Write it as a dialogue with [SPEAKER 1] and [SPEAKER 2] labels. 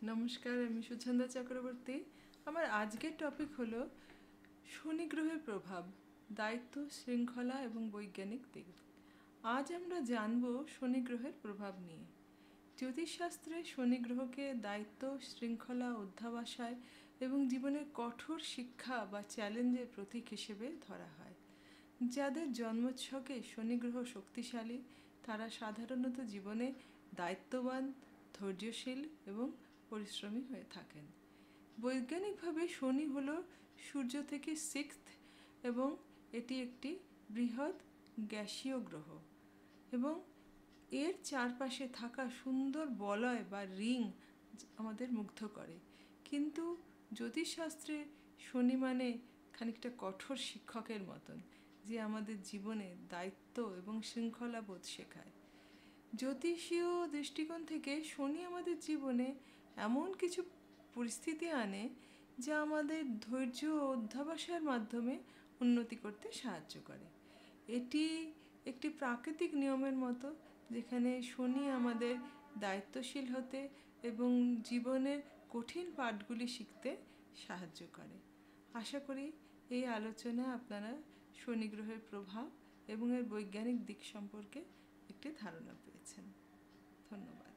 [SPEAKER 1] নমস্কার, আমি সুচন্দা চক্রবর্তী। আমার আজকের টপিক হলো শনি গ্রহের প্রভাব, দায়িত্ব, শৃঙ্খলা এবং বৈজ্ঞানিক দিক। আজ আমরা জানব শনি গ্রহের প্রভাব নিয়ে। জ্যোতিষশাস্ত্রে শনি গ্রহকে দায়িত্ব, শৃঙ্খলা, অধ্যাবসায় এবং জীবনের কঠোর শিক্ষা বা চ্যালেঞ্জের প্রতীক হিসেবে ধরা হয়। যাদের জন্মছকে শনি গ্রহ শক্তিশালী, তারা সাধারণত জীবনে দায়িত্ববান, ধৈর্যশীল এবং পরিশ্রমী হয়ে থাকেন। বৈজ্ঞানিকভাবে শনি হলো সূর্য থেকে সিক্সথ এবং এটি একটি বৃহৎ গ্যাসীয় গ্রহ এবং এর চারপাশে থাকা সুন্দর বলয় বা রিং আমাদের মুগ্ধ করে। কিন্তু জ্যোতিষশাস্ত্রে শনি মানে খানিকটা কঠোর শিক্ষকের মতন, যে আমাদের জীবনে দায়িত্ব এবং শৃঙ্খলাবোধ শেখায়। জ্যোতিষীয় দৃষ্টিকোণ থেকে শনি আমাদের জীবনে এমন কিছু পরিস্থিতি আনে যা আমাদের ধৈর্য ও অধ্যাবসায়ের মাধ্যমে উন্নতি করতে সাহায্য করে। এটি একটি প্রাকৃতিক নিয়মের মতো, যেখানে শনি আমাদের দায়িত্বশীল হতে এবং জীবনের কঠিন পাঠগুলি শিখতে সাহায্য করে। আশা করি এই আলোচনা আপনারা শনি গ্রহের প্রভাব এবং এর বৈজ্ঞানিক দিক সম্পর্কে একটি ধারণা পেয়েছেন। ধন্যবাদ।